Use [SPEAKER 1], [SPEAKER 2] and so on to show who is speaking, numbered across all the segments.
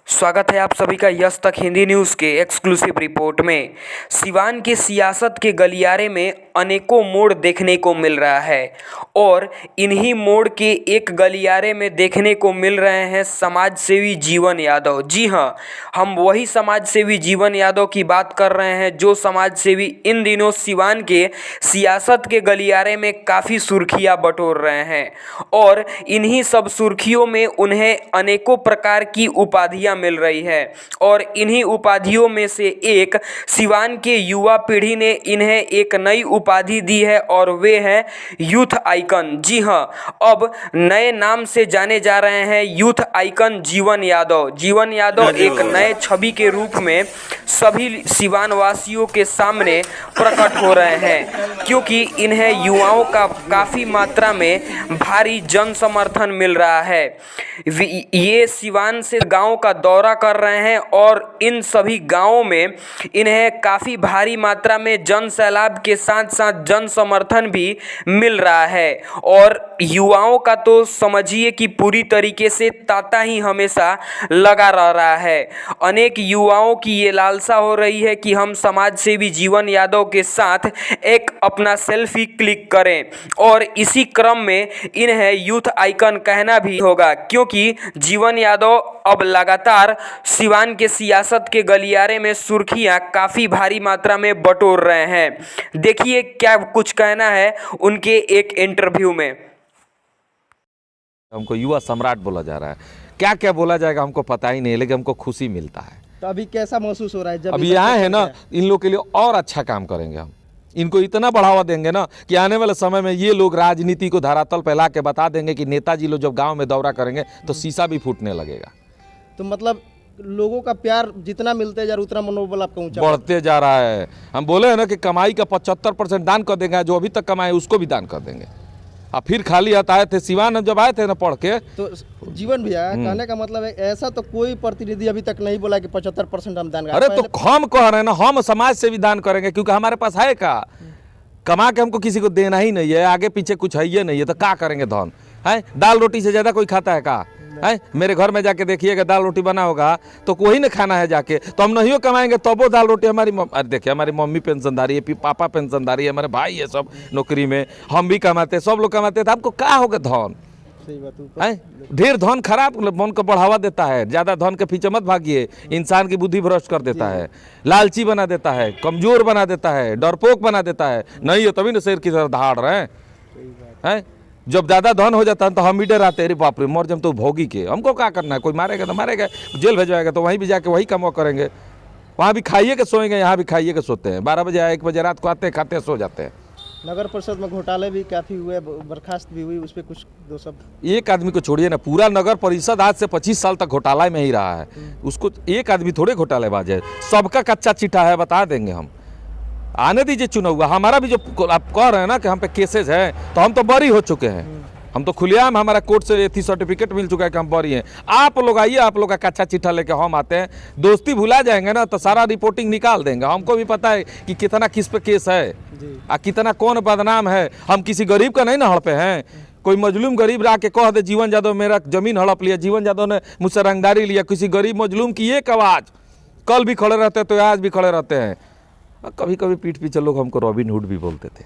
[SPEAKER 1] स्वागत है आप सभी का यस तक हिंदी न्यूज़ के एक्सक्लूसिव रिपोर्ट में। सिवान के सियासत के गलियारे में अनेकों मोड़ देखने को मिल रहा है और इन्हीं मोड़ के एक गलियारे में देखने को मिल रहे हैं समाज सेवी जीवन यादव। जी हाँ, हम वही समाज सेवी जीवन यादव की बात कर रहे हैं जो समाज सेवी इन दिनों सिवान के सियासत के गलियारे में काफ़ी सुर्खियाँ बटोर रहे हैं और इन्हीं सब सुर्खियों में उन्हें अनेकों प्रकार की उपाधियाँ मिल रही है और इन्हीं उपाधियों में से एक सिवान के युवा पीढ़ी ने इन्हें एक नई उपाधि दी है और वे हैं यूथ आइकन। जी हाँ, अब नए नाम से जाने जा रहे हैं यूथ आइकन जीवन यादव। जीवन यादव एक नए छवि के रूप में सभी सिवान वासियों के सामने प्रकट हो रहे हैं क्योंकि इन्हें युवाओं का काफ़ी मात्रा में भारी जन समर्थन मिल रहा है। ये सिवान से गांव का दौरा कर रहे हैं और इन सभी गांवों में इन्हें काफ़ी भारी मात्रा में जन सैलाब के साथ साथ जन समर्थन भी मिल रहा है और युवाओं का तो समझिए कि पूरी तरीके से तांता ही हमेशा लगा रह रहा है। अनेक युवाओं की ये लालसा हो रही है कि हम समाज सेवी जीवन यादव के साथ एक अपना सेल्फी क्लिक करें और इसी क्रम में इन्हें यूथ आइकन कहना भी होगा क्योंकि जीवन यादव अब लगातार सिवान के सियासत के गलियारे में सुर्खियां काफ़ी भारी मात्रा में बटोर रहे हैं। देखिए क्या कुछ कहना है उनके एक इंटरव्यू में।
[SPEAKER 2] हमको युवा सम्राट बोला जा रहा है, क्या क्या बोला जाएगा हमको पता ही नहीं, लेकिन हमको खुशी मिलता है।
[SPEAKER 3] तो अभी कैसा महसूस हो रहा है जब
[SPEAKER 2] अभी यहाँ है ना, इन लोग के लिए और अच्छा काम करेंगे हम, इनको इतना बढ़ावा देंगे ना कि आने वाले समय में ये लोग राजनीति को धरातल पर ला के बता देंगे कि नेताजी लोग जब गांव में दौरा करेंगे तो शीशा भी फूटने लगेगा।
[SPEAKER 3] तो मतलब लोगों का प्यार जितना मिलते जा रहा उतना मनोबल आपका ऊंचा
[SPEAKER 2] बढ़ते जा रहा है। हम बोले हैं ना कि कमाई का 75% दान कर देंगे, जो अभी तक कमाए उसको भी दान कर देंगे। अब फिर खाली हाथ आए थे सिवान जब आए थे ना पढ़ के,
[SPEAKER 3] तो जीवन भैया कहने का मतलब है ऐसा तो कोई प्रतिनिधि अभी तक नहीं बोला कि 75% हम दान।
[SPEAKER 2] अरे तो हम कह रहे हैं ना, हम समाज से भी दान करेंगे क्योंकि हमारे पास है का, कमा के हमको किसी को देना ही नहीं है, आगे पीछे कुछ है ही नहीं है, तो क्या करेंगे धन है। दाल रोटी से ज्यादा कोई खाता है का है? मेरे घर में जाके देखिएगा दाल रोटी बना होगा तो वही ना खाना है जाके, तो हम नहीं कमाएंगे तब वो दाल रोटी हमारी अरे देखिए हमारी मम्मी पेंशनदारी है, पापा पेंशनदारी है, हमारे भाई है सब नौकरी में, हम भी कमाते हैं, सब लोग कमाते हैं, तो आपको क्या होगा धन है। ढेर धन खराब मन को बढ़ावा देता है, ज्यादा धन के पीछे मत भागिए, इंसान की बुद्धि भ्रष्ट कर देता है, लालची बना देता है, कमजोर बना देता है, डरपोक बना देता है। नहीं है तभी ना शेर की तरह दहाड़ रहे हैं। जब ज़्यादा धन हो जाता है तो हम भी डराते, अरे बाप रे मर जम तो भोगी के, हमको क्या करना है, कोई मारेगा तो मारेगा, जेल भेजवाएगा तो वहीं भी जाके वही काम करेंगे, वहाँ भी खाइए के सोएंगे, यहाँ भी खाइए के सोते हैं, 12 बजे 1 बजे रात को आते खाते सो जाते हैं।
[SPEAKER 3] नगर परिषद में घोटाले भी काफ़ी हुए, बर्खास्त भी हुई, उस पर कुछ दो सब। एक
[SPEAKER 2] आदमी को छोड़िए ना, पूरा नगर परिषद आज से 25 साल तक घोटाला में ही रहा है, उसको एक आदमी थोड़े घोटालेबाज है, सबका कच्चा चिट्ठा है, बता देंगे हम। आने दीजिए चुनाव हुआ, हमारा भी जो आप कह रहे हैं ना कि हम पे केसेज है, तो हम तो बरी हो चुके हैं, हम तो खुलेआम हमारा कोर्ट से एथी सर्टिफिकेट मिल चुका है कि हम बरी हैं। आप लोग आइए, आप लोग का कच्चा चिट्ठा लेके हम आते हैं, दोस्ती भुला जाएंगे ना तो सारा रिपोर्टिंग निकाल देंगे। हमको भी पता है कि कितना किस पे केस है और कितना कौन बदनाम है। हम किसी गरीब का नहीं ना हड़पे हैं, कोई मजलूम गरीब रह के कह दे जीवन यादव मेरा जमीन हड़प लिया, जीवन यादव ने मुझसे रंगदारी लिया, किसी गरीब मजलूम की एक आवाज़, कल भी खड़े रहते तो आज भी खड़े रहते हैं। कभी कभी पीठ पीछे लोग हमको रॉबिन हुड भी बोलते थे।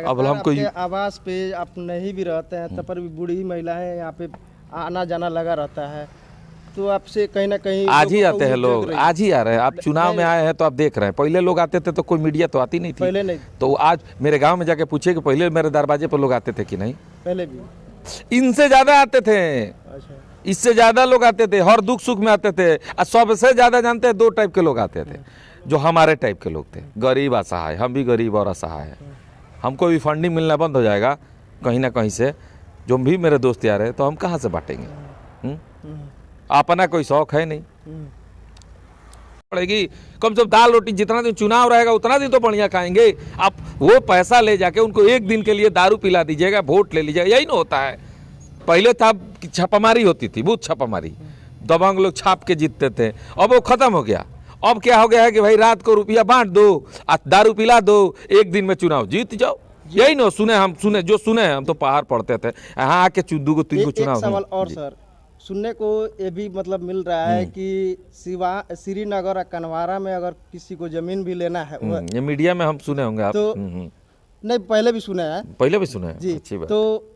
[SPEAKER 3] अब हमको आवास पे आप नहीं भी रहते हैं तब पर भी बूढ़ी महिलाएं यहाँ पे आना जाना लगा रहता है, तो आपसे कहीं ना कहीं
[SPEAKER 2] आज ही आते हैं लोग, आज ही आ रहे हैं। आप चुनाव में आए हैं तो आप देख रहे हैं, पहले लोग आते थे तो कोई मीडिया तो आती नहीं थी,
[SPEAKER 3] पहले नहीं।
[SPEAKER 2] तो आज मेरे गांव में जाके पूछिए कि पहले मेरे दरवाजे पर लोग आते थे कि नहीं?
[SPEAKER 3] पहले भी
[SPEAKER 2] इनसे ज्यादा आते थे।
[SPEAKER 3] अच्छा।
[SPEAKER 2] इससे ज्यादा लोग आते थे, हर दुख सुख में आते थे। और सबसे ज्यादा जानते हैं 2 टाइप के लोग आते थे, जो हमारे टाइप के लोग थे, गरीब असहाय। हम भी गरीब और असहाय हैं, हमको भी फंडिंग मिलना बंद हो जाएगा कहीं ना कहीं से, जो भी मेरे दोस्त यार है, तो हम कहाँ से बांटेंगे? अपना कोई शौक है नहीं पड़ेगी। कम से कम दाल रोटी जितना दिन चुनाव रहेगा उतना दिन तो बढ़िया खाएंगे। आप वो पैसा ले जाके उनको एक दिन के लिए दारू पिला दीजिएगा, वोट ले लीजिएगा, यही ना होता है। पहले था छापामारी होती थी, बूथ छापामारी, दबंग लोग छाप के जीतते थे, अब वो खत्म हो गया। अब क्या हो गया है कि भाई रात को रुपया बांट दो, दारू पिला दो, एक दिन में चुनाव जीत जाओ। यही ना सुने, हम सुने जो सुने हम तो पहाड़ पढ़ते थे, यहाँ आके चुद्दू को तीन को
[SPEAKER 3] एक
[SPEAKER 2] चुनाव
[SPEAKER 3] सवाल और सर, सुनने को ये भी मतलब मिल रहा है कि श्रीनगर और कनवारा में अगर किसी को जमीन भी लेना है
[SPEAKER 2] ये मीडिया में हम सुने होंगे आप।
[SPEAKER 3] तो नहीं, पहले भी सुने हैं,
[SPEAKER 2] पहले भी सुने हैं
[SPEAKER 3] जी।
[SPEAKER 2] अच्छी बात।
[SPEAKER 3] तो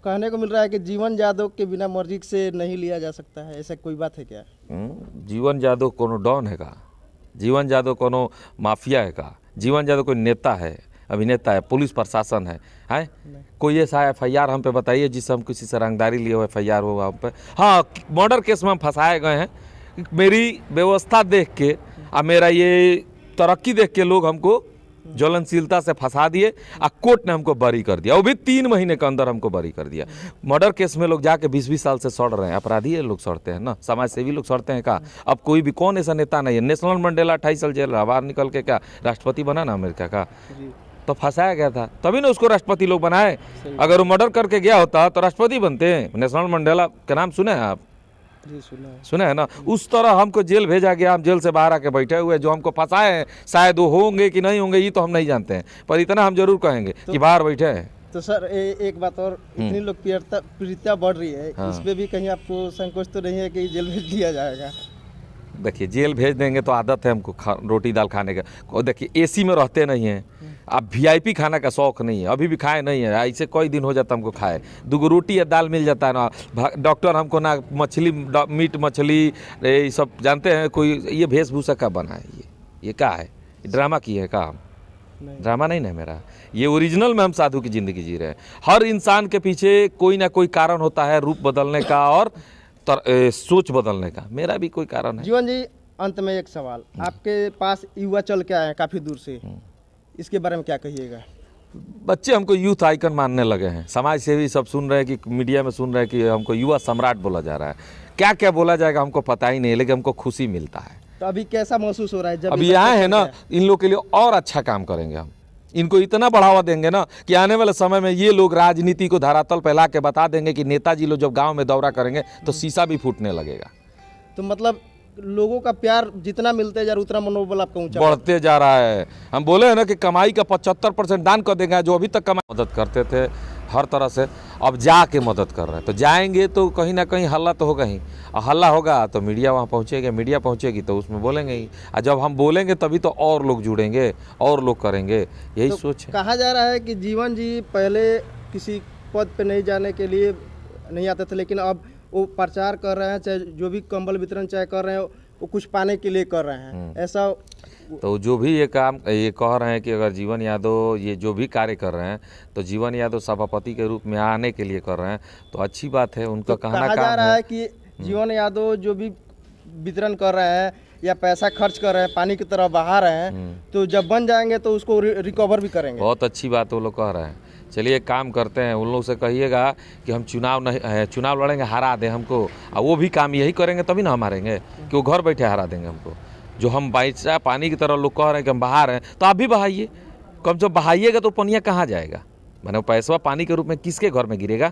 [SPEAKER 3] कहने को मिल रहा है कि जीवन यादव के बिना मर्जी से नहीं लिया जा सकता है, ऐसा कोई बात है क्या?
[SPEAKER 2] जीवन यादव कोनो डॉन है का? जीवन यादव कोनो माफिया है का? जीवन यादव कोई नेता है, अभिनेता है, पुलिस प्रशासन है? कोई ऐसा FIR हम पे बताइए जिससे हम किसी से रंगदारी लिए हो, FIR हो हम पे? हाँ, मर्डर केस में हम फंसाए गए हैं। मेरी व्यवस्था देख के और मेरा ये तरक्की देख के लोग हमको ज्वलनशीलता से फंसा दिए और कोर्ट ने हमको बरी कर दिया, वो भी 3 महीने के अंदर हमको बरी कर दिया। मर्डर केस में लोग जाके 20-20 साल से सड़ रहे हैं, अपराधी लोग सड़ते हैं ना, समाज सेवी लोग सड़ते हैं का? अब कोई भी कौन ऐसा नेता नहीं है। नेशनल मंडेला 28 साल जेल रहा, बाहर निकल के क्या राष्ट्रपति बना ना अमेरिका का? तो फंसाया गया था, तभी ना उसको राष्ट्रपति लोग बनाए। अगर वो मर्डर करके गया होता तो राष्ट्रपति बनते। नेशनल मंडेला का नाम सुने हैं आप?
[SPEAKER 3] जी
[SPEAKER 2] सुना है ना। उस तरह हमको जेल भेजा गया, हम जेल से बाहर आके बैठे हुए, जो हमको फंसाए हैं शायद वो होंगे कि नहीं होंगे ये तो हम नहीं जानते हैं, पर इतना हम जरूर कहेंगे कि बाहर बैठे हैं।
[SPEAKER 3] तो सर एक बात और, इतनी लोकप्रियता बढ़ रही है, इस पे भी कहीं आपको संकोच तो नहीं है कि जेल भेज दिया जाएगा?
[SPEAKER 2] देखिए, जेल भेज देंगे तो आदत है हमको रोटी दाल खाने का। देखिए AC में रहते नहीं हैं, अब VIP खाना का शौक नहीं है, अभी भी खाए नहीं है, ऐसे कोई दिन हो जाता हमको खाए 2 रोटी या दाल मिल जाता है ना। डॉक्टर हमको ना मछली, मीट मछली ये सब जानते हैं। कोई ये वेशभूषा का बना है, ये क्या है? ड्रामा की है का? ड्रामा नहीं ना मेरा, ये ओरिजिनल में हम साधु की ज़िंदगी जी रहे हैं। हर इंसान के पीछे कोई ना कोई कारण होता है, रूप बदलने का और सोच बदलने का। मेरा भी कोई कारण है।
[SPEAKER 3] जीवन जी, अंत में एक सवाल, आपके पास युवा चल के आए हैं काफ़ी दूर से, इसके बारे में क्या कहिएगा?
[SPEAKER 2] बच्चे हमको यूथ आइकन मानने लगे हैं, समाज सेवी सब सुन रहे हैं कि मीडिया में सुन रहे हैं कि हमको युवा सम्राट बोला जा रहा है। क्या क्या बोला जाएगा हमको पता ही नहीं, लेकिन हमको खुशी मिलता है।
[SPEAKER 3] तो अभी कैसा महसूस हो रहा है जब
[SPEAKER 2] अभी आए हैं ना, इन लोग के लिए और अच्छा काम करेंगे हम, इनको इतना बढ़ावा देंगे ना कि आने वाले समय में ये लोग राजनीति को धरातल पर ला के बता देंगे कि नेताजी लोग जब गांव में दौरा करेंगे तो शीशा भी फूटने लगेगा।
[SPEAKER 3] तो मतलब लोगों का प्यार जितना मिलते जा रहा उतना मनोबल आपका ऊंचा
[SPEAKER 2] बढ़ते जा रहा है। हम बोले हैं ना कि कमाई का 75% दान कर देंगे, जो अभी तक कमाई मदद करते थे हर तरह से, अब जाके मदद कर रहे हैं। तो जाएंगे तो कहीं ना कहीं हल्ला तो होगा ही, और हल्ला होगा तो मीडिया वहाँ पहुँचेगा, मीडिया पहुँचेगी तो उसमें बोलेंगे ही, और जब हम बोलेंगे तभी तो और लोग जुड़ेंगे और लोग करेंगे, यही
[SPEAKER 3] तो
[SPEAKER 2] सोच है।
[SPEAKER 3] कहा जा रहा है कि जीवन जी पहले किसी पद पे नहीं जाने के लिए नहीं आते थे, लेकिन अब वो प्रचार कर रहे हैं, चाहे जो भी कंबल वितरण चाहे कर रहे हैं वो कुछ पाने के लिए कर रहे हैं, ऐसा।
[SPEAKER 2] तो जो भी ये काम ये कह रहे हैं कि अगर जीवन यादव ये जो भी कार्य कर रहे हैं तो जीवन यादव सभापति के रूप में आने के लिए कर रहे हैं, तो अच्छी बात है। उनका
[SPEAKER 3] तो
[SPEAKER 2] कहना
[SPEAKER 3] कहा जा
[SPEAKER 2] काम
[SPEAKER 3] रहा
[SPEAKER 2] है
[SPEAKER 3] है कि जीवन यादव जो भी वितरण कर रहे हैं या पैसा खर्च कर रहे हैं, पानी की तरह बहा रहे हैं, तो जब बन जाएंगे तो उसको रिकवर भी करेंगे।
[SPEAKER 2] बहुत अच्छी बात वो लोग कह रहे हैं। चलिए एक काम करते हैं, उन लोग से कहिएगा कि हम चुनाव लड़ेंगे, हरा दें हमको, और वो भी काम यही करेंगे तभी ना हम हारेंगे कि वो घर बैठे हरा देंगे हमको। जो हम पैसा पानी की तरह लोग कह रहे हैं कि हम बहा रहे हैं, तो आप भी बहाइए। कम से बहाइएगा तो पनिया कहाँ जाएगा? मैंने पैसा पानी के रूप में किसके घर में गिरेगा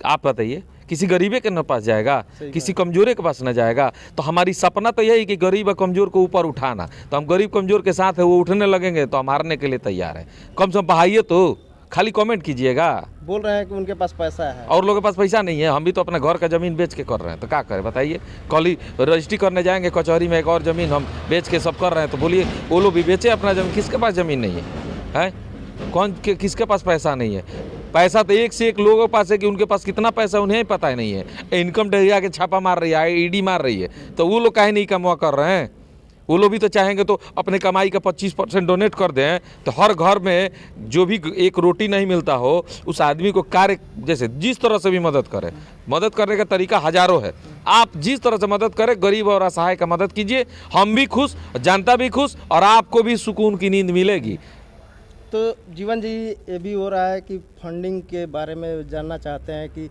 [SPEAKER 2] आप बताइए? किसी गरीबे के न पास जाएगा, किसी कमजोरे के पास न जाएगा। तो हमारी सपना तो यही कि गरीब और कमजोर को ऊपर उठाना, तो हम गरीब कमजोर के साथ है, वो उठने लगेंगे तो हम हारने के लिए तैयार हैं। कम से कम बहाइए, तो खाली कमेंट कीजिएगा।
[SPEAKER 3] बोल रहे हैं कि उनके पास पैसा है
[SPEAKER 2] और लोगों के पास पैसा नहीं है, हम भी तो अपने घर का जमीन बेच के कर रहे हैं, तो क्या करें बताइए? कल ही रजिस्ट्री करने जाएंगे कचहरी में, एक और जमीन हम बेच के सब कर रहे हैं, तो बोलिए वो लोग भी बेचे अपना जमीन। किसके पास जमीन नहीं है? किसके पास पैसा नहीं है? पैसा तो एक से एक लोगों के पास है कि उनके पास कितना पैसा उन्हें पता ही नहीं है। इनकम टैक्स आके छापा मार रही है, ईडी मार रही है, तो वो लोग काहे नहीं कमा कर रहे हैं? वो लोग भी तो चाहेंगे तो अपने कमाई का 25% डोनेट कर दें, तो हर घर में जो भी एक रोटी नहीं मिलता हो उस आदमी को कार्य जैसे जिस तरह से भी मदद करें। मदद करने का तरीका हजारों है, आप जिस तरह से मदद करें, गरीब और असहाय का मदद कीजिए, हम भी खुश, जनता भी खुश, और आपको भी सुकून की नींद मिलेगी।
[SPEAKER 3] तो जीवन जी ये भी हो रहा है कि फंडिंग के बारे में जानना चाहते हैं कि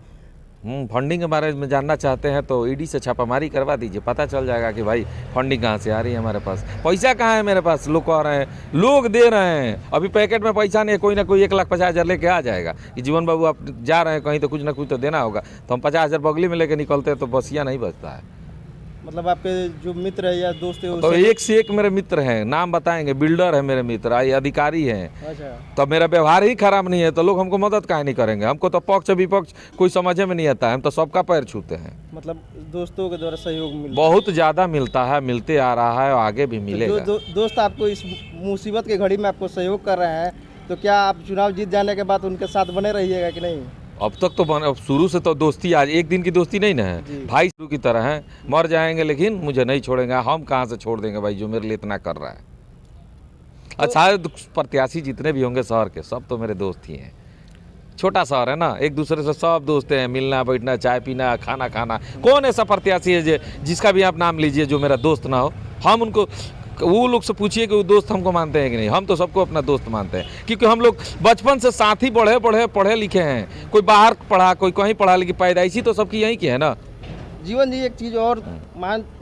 [SPEAKER 2] फंडिंग के बारे में जानना चाहते हैं तो ईडी से छापामारी करवा दीजिए, पता चल जाएगा कि भाई फंडिंग कहाँ से आ रही है, हमारे पास पैसा कहाँ है, मेरे पास लोग कह रहे हैं, लोग दे रहे हैं। अभी पैकेट में पैसा नहीं है, कोई ना कोई 1,50,000 लेके आ जाएगा कि जीवन बाबू आप जा रहे हैं कहीं तो कुछ ना कुछ तो देना होगा, तो हम 50,000 बगली में लेके निकलते हैं तो बसिया नहीं बचता है।
[SPEAKER 3] मतलब आपके जो मित्र है या दोस्त है
[SPEAKER 2] तो एक से एक मेरे मित्र हैं, नाम बताएंगे, बिल्डर है मेरे मित्र, अधिकारी हैं।
[SPEAKER 3] अच्छा,
[SPEAKER 2] तो मेरा व्यवहार ही खराब नहीं है तो लोग हमको मदद काहे नहीं करेंगे? हमको तो पक्ष विपक्ष कोई समझ में नहीं आता है, हम तो सबका पैर छूते हैं।
[SPEAKER 3] मतलब दोस्तों के द्वारा सहयोग मिल
[SPEAKER 2] बहुत ज़्यादा मिलता है, मिलते आ रहा है और आगे भी मिलेगा।
[SPEAKER 3] जो दोस्त आपको इस मुसीबत के घड़ी में आपको सहयोग कर रहे हैं, तो क्या आप चुनाव जीत जाने के बाद उनके साथ बने रहिएगा कि नहीं?
[SPEAKER 2] अब तक तो अब शुरू से तो दोस्ती, आज एक दिन की दोस्ती नहीं ना है, भाई शुरू की तरह है। मर जाएंगे लेकिन मुझे नहीं छोड़ेंगे, हम कहाँ से छोड़ देंगे भाई जो मेरे लिए इतना कर रहा है। अच्छा, प्रत्याशी जितने भी होंगे शहर के सब तो मेरे दोस्त ही हैं। छोटा शहर है ना, एक दूसरे से सब दोस्त हैं, मिलना बैठना, चाय पीना, खाना खाना। कौन ऐसा प्रत्याशी है जिसका भी आप नाम लीजिए जो मेरा दोस्त ना हो? हम उनको, वो लोग से पूछिए कि वो दोस्त हमको मानते हैं कि नहीं। हम तो सबको अपना दोस्त मानते हैं, क्योंकि हम लोग बचपन से साथ ही पढ़े लिखे हैं। कोई बाहर पढ़ा, कोई कहीं पढ़ा, लेकिन पैदाइशी तो सबकी यहीं की है ना।
[SPEAKER 3] जीवन जी, एक चीज़ और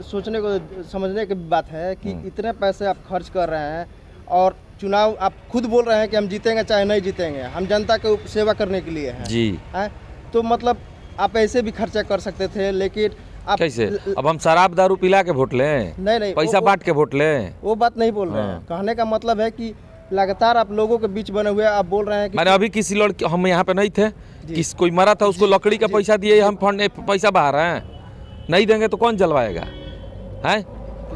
[SPEAKER 3] सोचने को समझने की बात है कि इतने पैसे आप खर्च कर रहे हैं और चुनाव आप खुद बोल रहे हैं कि हम जीतेंगे चाहे नहीं जीतेंगे, हम जनता को सेवा करने के लिए हैं
[SPEAKER 2] जी।
[SPEAKER 3] हैं? तो मतलब आप ऐसे भी खर्चा कर सकते थे, लेकिन आप
[SPEAKER 2] कैसे? अब हम शराब दारू पिला के वोट लें?
[SPEAKER 3] नहीं,
[SPEAKER 2] पैसा बांट के वोट लें?
[SPEAKER 3] वो बात नहीं बोल रहे हैं। कहने का मतलब है कि लगातार आप लोगों के बीच बने हुए आप बोल रहे हैं कि
[SPEAKER 2] मैंने अभी किसी लड़की, हम यहाँ पे नहीं थे, कोई मरा था, उसको लकड़ी का पैसा दिए, हम फंड पैसा बहा रहे हैं। नहीं देंगे तो कौन जलवाएगा? हैं?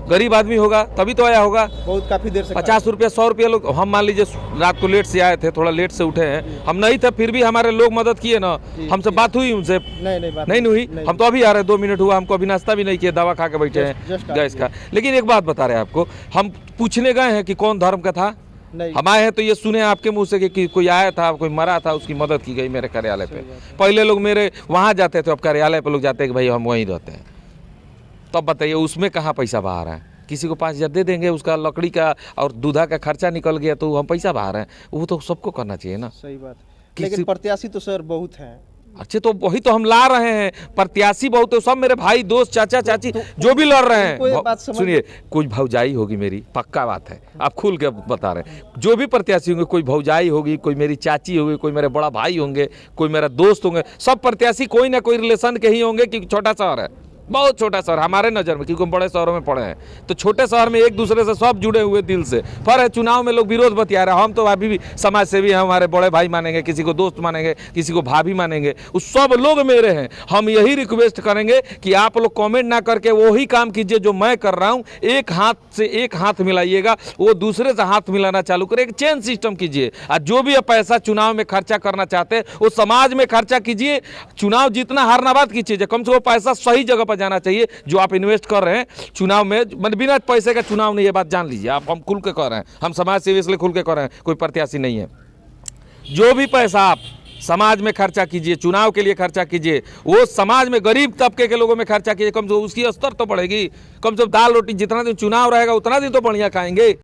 [SPEAKER 2] गरीब आदमी होगा तभी तो आया होगा।
[SPEAKER 3] बहुत काफी देर से
[SPEAKER 2] 50 रुपया 100 रुपया लोग, हम मान लीजिए रात को लेट से आए थे, थोड़ा लेट से उठे हैं, हम नहीं थे, फिर भी हमारे लोग मदद किए ना। हमसे बात हुई उनसे? नहीं हुई। हम तो अभी आ रहे, 2 मिनट हुआ, हमको अभी नाश्ता भी नहीं किया, दवा खा के बैठे हैं गैस का। लेकिन एक बात बता रहे हैं आपको, हम पूछने गए हैं कि कौन धर्म का था। हम आए हैं तो ये सुने आपके मुंह से कि कोई आया था, कोई मरा था, उसकी मदद की गई मेरे कार्यालय पे। पहले लोग मेरे वहाँ जाते थे, अब कार्यालय पे लोग जाते हैं कि भाई हम वहीं रहते हैं। तब बताइए उसमें कहाँ पैसा बहा रहा है? किसी को 5,000 दे देंगे, उसका लकड़ी का और दूधा का खर्चा निकल गया तो हम पैसा बहा रहे हैं। वो तो सबको करना चाहिए ना।
[SPEAKER 3] सही बात। लेकिन प्रत्याशी तो सर बहुत हैं।
[SPEAKER 2] अच्छे, तो वही तो हम ला रहे हैं, प्रत्याशी बहुत है, सब मेरे भाई दोस्त चाचा चाची जो भी लड़ रहे हैं। सुनिए, कुछ भौजाई होगी मेरी, पक्का बात है, आप खुल के बता रहे हैं। जो भी प्रत्याशी होंगे, कोई भौजाई होगी, कोई मेरी चाची होगी, कोई मेरे बड़ा भाई होंगे, कोई मेरा दोस्त होंगे, सब प्रत्याशी कोई ना कोई रिलेशन के ही होंगे, क्योंकि छोटा शहर है, बहुत छोटा शहर हमारे नज़र में, क्योंकि हम बड़े शहरों में पढ़े हैं। तो छोटे शहर में एक दूसरे से सब जुड़े हुए दिल से। पर है चुनाव में लोग विरोध बतिया रहे हैं, हम तो अभी भी समाज सेवी हैं, हमारे बड़े भाई मानेंगे, किसी को दोस्त मानेंगे, किसी को भाभी मानेंगे, उस सब लोग मेरे हैं। हम यही रिक्वेस्ट करेंगे कि आप लोग कमेंट ना करके वही काम कीजिए जो मैं कर रहा हूँ। एक हाथ से एक हाथ मिलाइएगा, वो दूसरे से हाथ मिलाना चालू करें, एक चेन सिस्टम कीजिए। और जो भी पैसा चुनाव में खर्चा करना चाहते हैं वो समाज में खर्चा कीजिए। चुनाव जीतना हारना बात की चीज़ है, कम से कम पैसा सही जगह पर जाना चाहिए। जो आप इन्वेस्ट कर रहे हैं चुनाव में, मतलब बिना पैसे का चुनाव नहीं, ये बात जान लीजिए आप। हम खुल के कर रहे हैं, हम समाज सेवी इसलिए खुल के कर रहे हैं, कोई प्रत्याशी नहीं है। जो भी पैसा आप समाज में खर्चा कीजिए, चुनाव के लिए खर्चा कीजिए, वो समाज में गरीब तबके के लोगों में खर्चा कीजिए, कम से कम उसकी स्तर तो बढ़ेगी। कम से कम दाल रोटी जितना दिन चुनाव रहेगा उतना दिन तो बढ़िया खाएंगे।